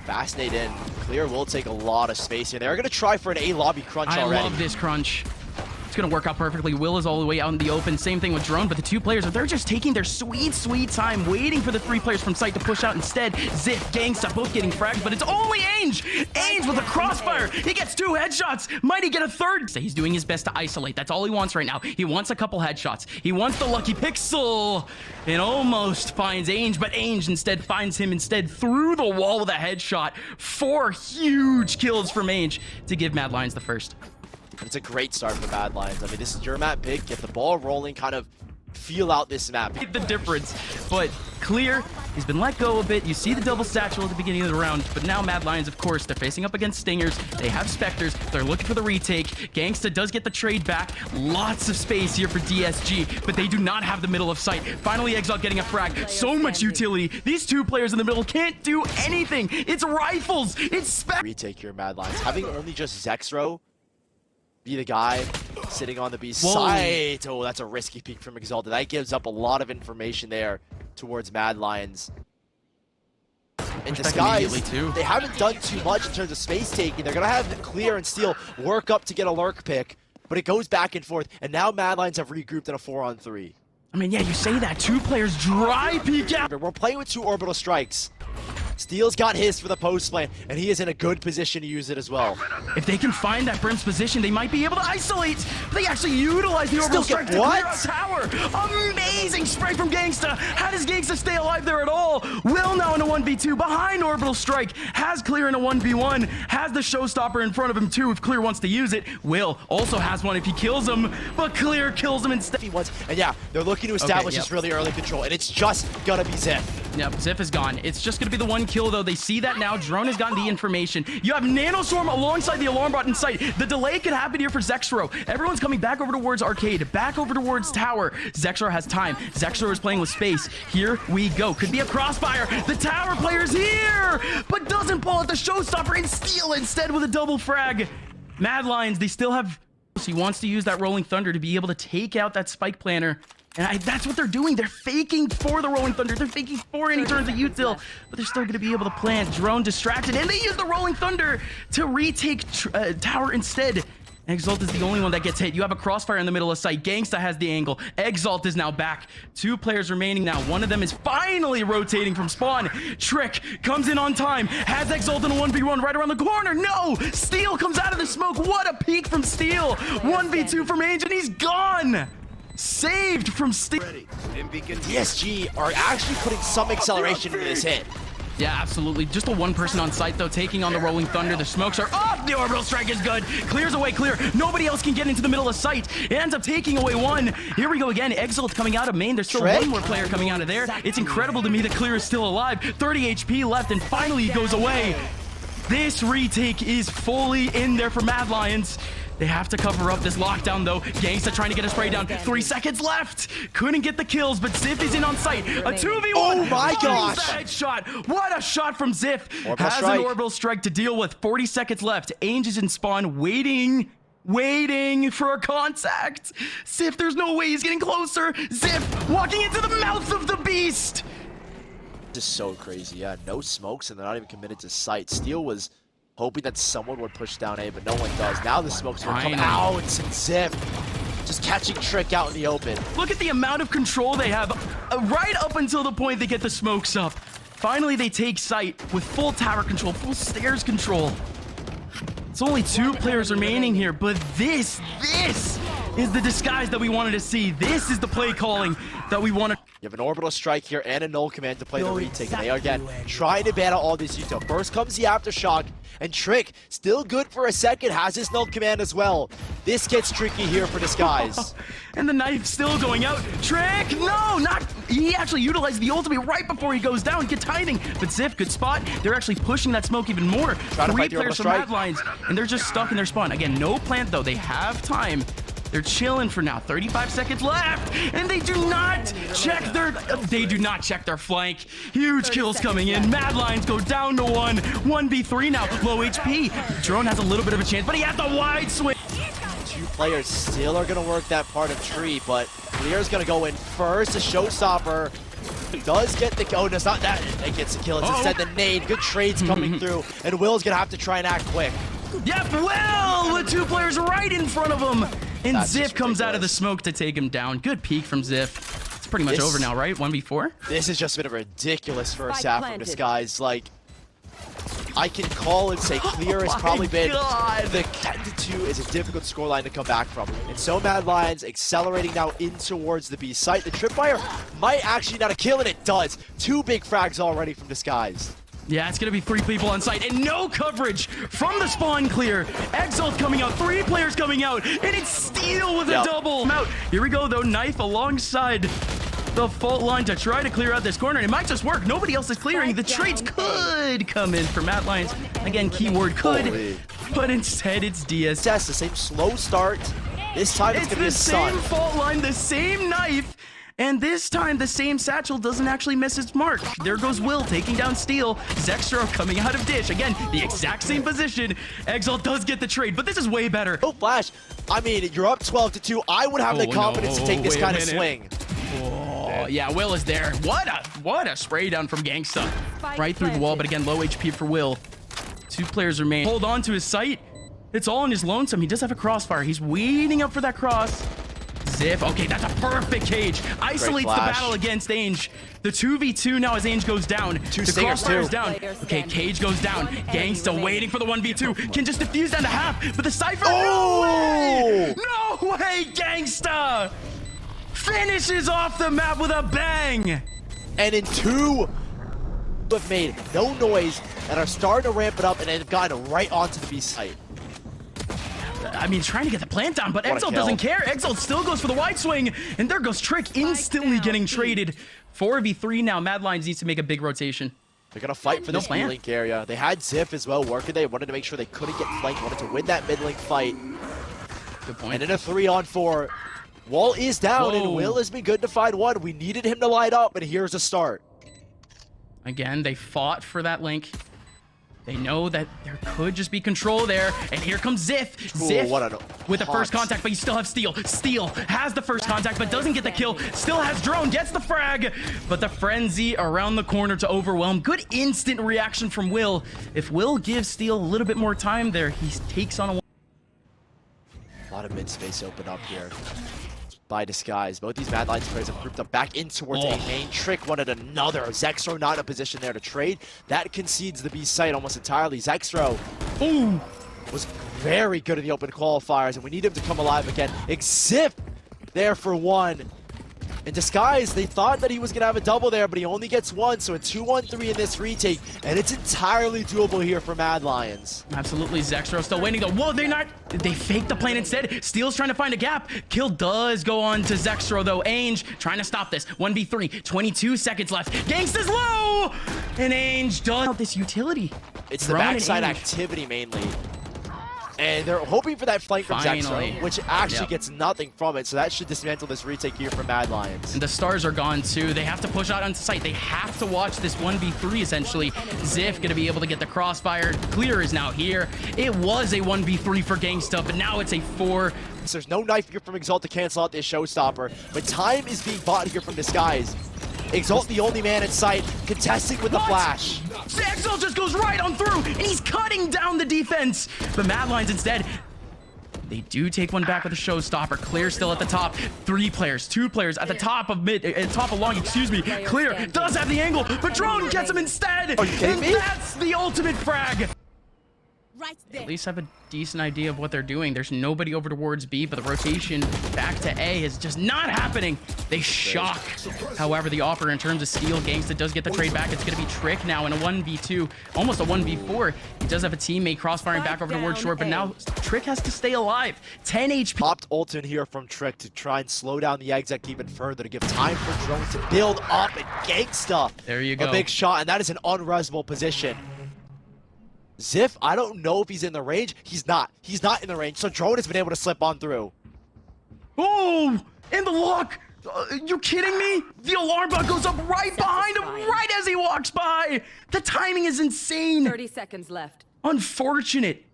Fascinate in. Clear will take a lot of space here. They're going to try for an A lobby crunch already. I love this crunch. It's going to work out perfectly. Will is all the way out in the open. Same thing with Drone, but the two players, they're just taking their sweet time, waiting for the three players from site to push out. Instead, Ziff, Gangsta, both getting fragged, but it's only Ainge! Ainge with a crossfire! He gets 2 headshots! Might he get a third? So he's doing his best to isolate. That's all he wants right now. He wants a couple headshots. He wants the lucky pixel! And almost finds Ainge, but Ainge instead finds him through the wall with a headshot. 4 huge kills from Ainge to give Mad Lions the first. It's a great start for Mad Lions. I mean, this is your map pick. Get the ball rolling, kind of feel out this map. The difference, but Clear, he's been let go a bit. You see the double satchel at the beginning of the round, but now Mad Lions, of course, they're facing up against Stingers. They have Spectres. They're looking for the retake. Gangsta does get the trade back. Lots of space here for DSG, but they do not have the middle of sight. Finally, Exalt getting a frag. So much utility. These two players in the middle can't do anything. It's rifles. It's Spectres. Retake here, Mad Lions. Having only just Zexro be the guy sitting on the B side. Oh, that's a risky peek from Exalted. That gives up a lot of information there towards Mad Lions. In disguise, they haven't done too much in terms of space taking. They're going to have the Clear and Steel work up to get a lurk pick, but it goes back and forth, and now Mad Lions have regrouped in a 4-on-3. I mean, yeah, you say that. 2 players dry peek out. We're playing with 2 orbital strikes. Steel's got his for the post play, and he is in a good position to use it as well. If they can find that Brim's position, they might be able to isolate. They actually utilize the orbital strike to clear out tower. Amazing spray from Gangsta. How does Gangsta stay alive there at all? Will now in a 1v2 behind orbital strike. Has Clear in a 1v1. Has the showstopper in front of him too if Clear wants to use it. Will also has one if he kills him, but Clear kills him instead. And yeah, they're looking to establish this really early control, and it's just gonna be Ziff. Yep, Ziff is gone. It's just gonna be the one kill though. They see that now. Drone has gotten the information. You have Nanoswarm alongside the alarm bot in sight. The delay could happen here for Zexro. Everyone's coming back over towards Arcade, back over towards Tower. Zexro has time. Zexro is playing with space. Here we go. Could be a crossfire. The Tower player's here, but doesn't pull out the showstopper and Steel instead with a double frag. Mad Lions, they still have... He wants to use that Rolling Thunder to be able to take out that Spike Planner. And that's what they're doing. They're faking for the Rolling Thunder. They're faking for any turns of util, but they're still going to be able to plant. Drone distracted, and they use the Rolling Thunder to retake Tower instead. Exalt is the only one that gets hit. You have a crossfire in the middle of sight. Gangsta has the angle. Exalt is now back. 2 players remaining now. One of them is finally rotating from spawn. Trick comes in on time. Has Exalt in a 1v1 right around the corner. No! Steel comes out of the smoke. What a peek from Steel. 1v2 from Ainge, and he's gone. Saved from Steel. DSG are actually putting some acceleration into this hit. Yeah, absolutely. Just the one person on site, though, taking on the Rolling Thunder. The smokes are up. The orbital strike is good. Clears away Clear. Nobody else can get into the middle of sight. It ends up taking away 1. Here we go again. Exalt coming out of main. There's still one more player coming out of there. It's incredible to me that Clear is still alive. 30 HP left, and finally he goes away. This retake is fully in there for Mad Lions. They have to cover up this lockdown, though. Gangsta trying to get a spray down. 3 seconds left. Couldn't get the kills, but Ziff is in on site. A 2v1. Oh my gosh. Headshot. What a shot from Ziff. Has an orbital strike to deal with. 40 seconds left. Ainge is in spawn, waiting for a contact. Ziff, there's no way he's getting closer. Ziff walking into the mouth of the beast. This is so crazy. Yeah, no smokes, and they're not even committed to sight. Steel was hoping that someone would push down A, but no one does. Now the smokes are coming out, and Ziff just catching Trick out in the open. Look at the amount of control they have right up until the point they get the smokes up. Finally, they take sight with full tower control, full stairs control. It's only 2 players remaining here, but this is the disguise that we wanted to see. This is the play calling that we wanted. You have an orbital strike here and a null command to play the retake. And they are again trying to ban out all this util. First comes the aftershock, and Trick, still good for a second, has his null command as well. This gets tricky here for Disguise. And the knife still going out. Trick, no, not. He actually utilized the ultimate right before he goes down. Good timing, but Ziff, good spot. They're actually pushing that smoke even more. 3 players from Mad Lions, and they're just stuck in their spawn. Again, no plant though. They have time. They're chilling for now. 35 seconds left, and they do not check their flank. Huge kills coming in. Mad Lions go down to 1. 1v3 now. Low HP. Drone has a little bit of a chance, but he has the wide swing. 2 players still are going to work that part of tree, but Clear's going to go in first. A showstopper does get the kill. Oh, no, it's not that. It gets the kill. It's instead the nade. Good trades coming through. And Will's going to have to try and act quick. Yep, Will with 2 players right in front of him. And That's Ziff just comes out of the ridiculous. smoke to take him down. Good peek from Ziff. It's pretty much over now, right? 1v4? This has just been a ridiculous first Spike half from planted. Disguise. Like, I can call and say clear has my probably been God. the 10-2 is a difficult scoreline to come back from. And so Mad Lions accelerating now in towards the B site. The Tripwire might actually not a kill, and it does. 2 big frags already from Disguise. Yeah, it's going to be 3 people on site and no coverage from the spawn clear. Exalt coming out, 3 players coming out, and it's Steel with a double. Out. Here we go, though. Knife alongside the fault line to try to clear out this corner. And it might just work. Nobody else is clearing. The trades could come in for Mad Lions. Again, keyword could, Holy. but instead it's DS. Test the same slow start. This time it's It's going to be the a same sun. fault line, the same knife, and this time the same satchel doesn't actually miss its mark. There goes Will taking down Steel. Zextro coming out of Dish. Again, the exact same position. Exalt does get the trade, but this is way better. Oh, Flash. I mean, you're up 12-2. I would have the confidence to take this wait a kind of minute. swing. Oh, yeah, Will is there. What a spray down from Gangsta. Right through the wall, but again, low HP for Will. 2 players remain. Hold on to his sight. It's all in his lonesome. He does have a crossfire. He's waiting up for that cross. Ziff. Okay, that's a perfect cage. Isolates the flash. battle against Ainge. The 2v2 now as Ainge goes down. The stingers, crossfire is too. down. Okay, Cage goes down. Gangsta waiting for the 1v2. Can just defuse down to half, but the Cypher. Oh! No way, Gangsta! Finishes off the map with a bang! And in 2 have made no noise and are starting to ramp it up and have gotten right onto the B site. I mean, trying to get the plant down, but What a Exalt kill. doesn't care. Exalt still goes for the wide swing, and there goes Trick instantly getting traded. 4v3 now. Mad Lions needs to make a big rotation. They're going to fight for No this plan. mid-link area. They had Ziff as well working. They wanted to make sure they couldn't get flanked, wanted to win that mid-link fight. Good point. And in a 3-on-4, Wall is down, Whoa. and Will has been good to find one. We needed him to light up, and here's a start. Again, they fought for that link. They know that there could just be control there. And here comes Ziff. Ooh, Ziff what a with the first hot- contact, but you still have Steel. Steel has the first contact, but doesn't get the kill. Still has Drone, gets the frag. But the frenzy around the corner to overwhelm. Good instant reaction from Will. If Will gives Steel a little bit more time there, he takes on a... A lot of mid-space open up here by Disguise. Both these Mad Lions players have grouped up back in towards a main. Trick wanted another. Zexro not in a position there to trade. That concedes the B site almost entirely. Zexro Ooh. was very good in the open qualifiers, and we need him to come alive again. Exif there for 1. In Disguise, they thought that he was going to have a double there, but he only gets 1, so a 2-1-3 in this retake, and it's entirely doable here for Mad Lions. Absolutely, Zexro still waiting though. Whoa, they faked the plan instead. Steel's trying to find a gap. Kill does go on to Zexro though. Ainge trying to stop this. 1v3, 22 seconds left. Gangsta's low! And Ainge does this utility. It's the Drone and backside Ainge. activity mainly. And they're hoping for that flank from Finally. Zexro, which actually Yep. gets nothing from it, so that should dismantle this retake here for Mad Lions. And the stars are gone too. They have to push out onto site. They have to watch this 1v3 essentially. Ziff gonna be able to get the crossfire. Clear is now here. It was a 1v3 for Gangsta, but now it's a 4. So there's no knife here from Exalt to cancel out this showstopper, but time is being bought here from Disguise. Exalt the only man in sight, contesting with the What? flash. Exalt just goes right on through, and he's cutting down the defense. But Mad Lions instead, they do take one back with a showstopper. Clear still at the top. 3 players, 2 players at the top of mid, top of long, excuse me. Clear does have the angle, but Drone gets him instead. Are you kidding and me? That's the ultimate frag. Right there. At least have a decent idea of what they're doing. There's nobody over towards B, but the rotation back to A is just not happening. They shock. However, the offer in terms of Steel, Gangsta does get the trade back. It's going to be Trick now in a 1v2, almost a 1v4. He does have a teammate crossfiring back over towards short, but now Trick has to stay alive. 10 HP. Popped ult in here from Trick to try and slow down the exec even further to give time for Drone to build up, and Gangsta. There you go. A big shot, and that is an unresable position. Ziff, I don't know if he's in the range. He's not. He's not in the range, so Drone has been able to slip on through. Oh, and the lock. You kidding me? The alarm bot goes up right behind him, right as he walks by. The timing is insane. 30 seconds left. Unfortunate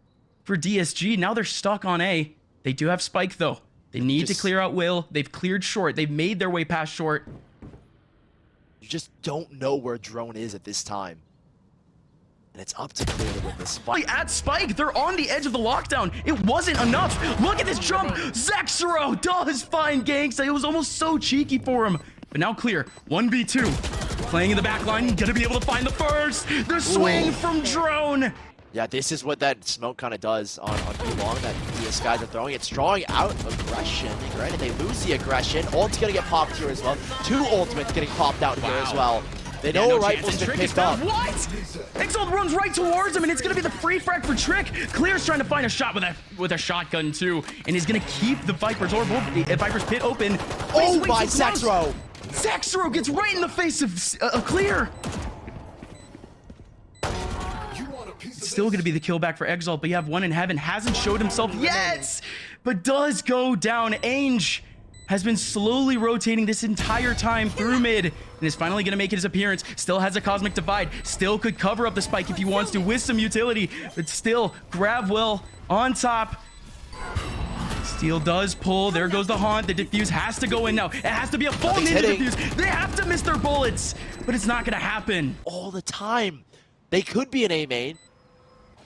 for DSG. Now they're stuck on A. They do have Spike, though. They need to clear out Will. They've cleared short. They've made their way past short. You just don't know where Drone is at this time. And it's up to Clear to win this fight. At Spike, they're on the edge of the lockdown. It wasn't enough. Look at this jump. Zexro does find Gangsta. It was almost so cheeky for him. But now Clear, 1v2. Playing in the back line, gonna be able to find the first. The swing from Drone. Yeah, this is what that smoke kind of does on B-Long that these guys are throwing. It's drawing out aggression. Granted, they lose the aggression. Ult's gonna get popped here as well. 2 ultimates getting popped out here as well. They know a rifle's been picked up. What? Exalt runs right towards him, and it's gonna be the free frag for Trick. Clear's trying to find a shot with a shotgun too, and he's gonna keep the Viper's orb, Viper's pit open. Oh my, Zexro! Zexro gets right in the face of Clear. It's still gonna be the kill back for Exalt, but you have one in heaven. Hasn't showed himself yet, but does go down. Ange has been slowly rotating this entire time through mid and is finally going to make his appearance. Still has a Cosmic Divide. Still could cover up the spike if he wants to with some utility, but still, Gravwell on top. Steel does pull. There goes the haunt. The defuse has to go in now. It has to be a full ninja defuse. They have to miss their bullets, but it's not going to happen. All the time. They could be in A main.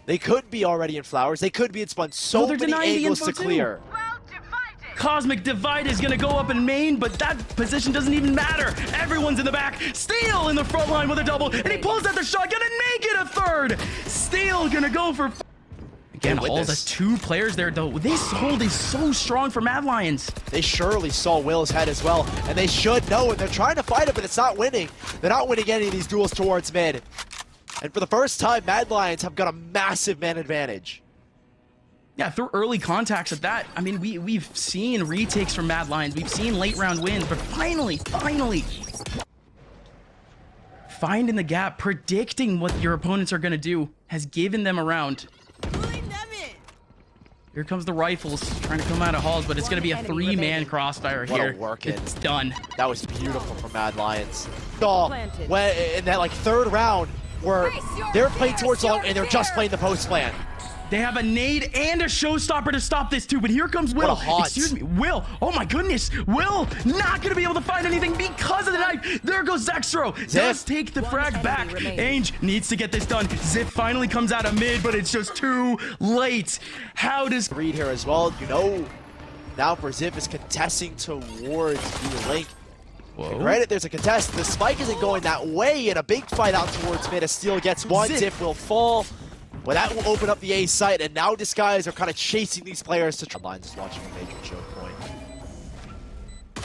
They could be already in Flowers. They could be in Spawn. So many angles to Clear. Cosmic Divide is gonna go up in main, but that position doesn't even matter. Everyone's in the back. Steel in the front line with a double, and he pulls out the shotgun and make it a third. Steel gonna go for... Again, Halls has 2 players there, though. This hold is so strong for Mad Lions. They surely saw Will's head as well, and they should know it. They're trying to fight it, but it's not winning. They're not winning any of these duels towards mid. And for the first time, Mad Lions have got a massive man advantage. Yeah, through early contacts at that. I mean, we've seen retakes from Mad Lions. We've seen late round wins, but finally, finding the gap, predicting what your opponents are going to do has given them a round. Here comes the rifles trying to come out of Halls, but it's going to be a 3-man crossfire here. What a work in. It's done. That was beautiful for Mad Lions. Oh, when, in that like 3rd round where they're playing towards long and they're just playing the post plan. They have a nade and a showstopper to stop this too, but here comes Will. Excuse me, Will. Oh my goodness. Will not gonna be able to find anything because of the knife. There goes Zexro. Does take the frag back. Ange needs to get this done. Zip finally comes out of mid, but it's just too late. How does... Read here as well. You know, now for Zip is contesting towards B-Link. Granted, there's a contest. The spike isn't going that way in a big fight out towards mid as Steel gets one. Zip will fall. Well, that will open up the A site, and now Disguise are kind of chasing these players to... Lines is watching a major choke point.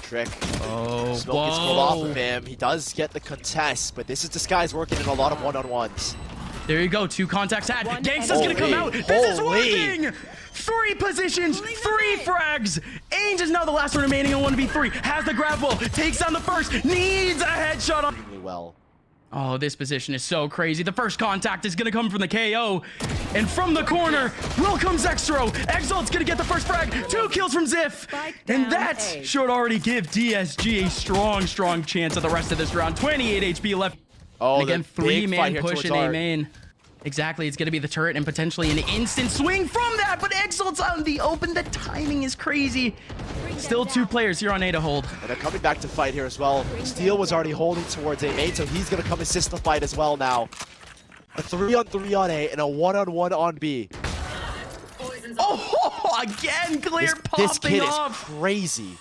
Trick. Oh, Smoke gets pulled off of him. He does get the contest, but this is Disguise working in a lot of one-on-ones. There you go. 2 contacts had. Gangsta's gonna come out. This is working! 3 positions, 3 frags. Ange is now the last one remaining on 1v3. Has the grab wall, takes down the first, needs a headshot on... Really well. Oh, this position is so crazy. The first contact is gonna come from the KO. And from the corner, will come Zexro. Exalt's gonna get the first frag. 2 kills from Ziff. And that should already give DSG a strong chance at the rest of this round. 28 HP left. Oh, and again, 3-man push in A main. Exactly, it's gonna be the turret and potentially an instant swing from that, but Exalt's out in the open. The timing is crazy. Still 2 players here on A to hold. And they're coming back to fight here as well. Steel was already holding towards A main, so he's gonna come assist the fight as well now. A 3-on-3 on A and a 1-on-1 on B. Oh, again, Clear popping this kid off. is crazy.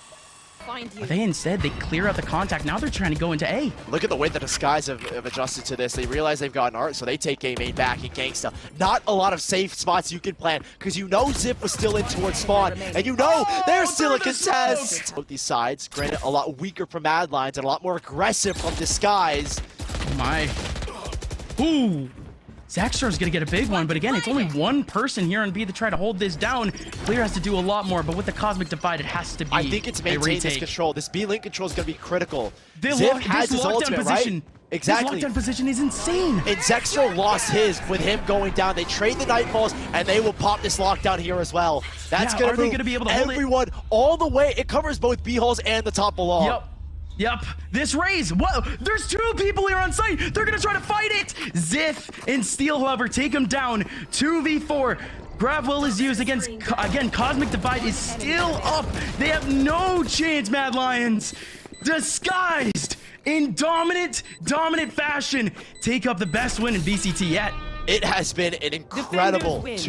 They instead, they clear out the contact. Now they're trying to go into A. Look at the way the Disguise have adjusted to this. They realize they've gotten art, so they take A main back in Gangsta. Not a lot of safe spots you can plan, because you know Zip was still in towards spawn, and you know there's still a contest. Both these sides, granted, a lot weaker from Mad Lions and a lot more aggressive from Disguise. Oh my. Ooh. Zexro's gonna get a big one, but again, it's only 1 person here on B to try to hold this down. Clear has to do a lot more, but with the Cosmic Divide, it has to be I think it's maintain this control. This B-Link control is gonna be critical. Zip has his ultimate, right? Exactly. This lockdown position is insane. And Zexro lost his with him going down. They trade the Nightfalls, and they will pop this lockdown here as well. That's gonna move be able to hold everyone all the way. It covers both B-holes and the top below. Yep. This raise. Whoa, there's 2 people here on site. They're gonna try to fight it. Ziff and Steel, however, take him down. 2v4. Gravwell is used against, again, Cosmic Divide is still up. They have no chance, Mad Lions. Disguised in dominant fashion take up the best win in VCT yet. It has been an incredible win.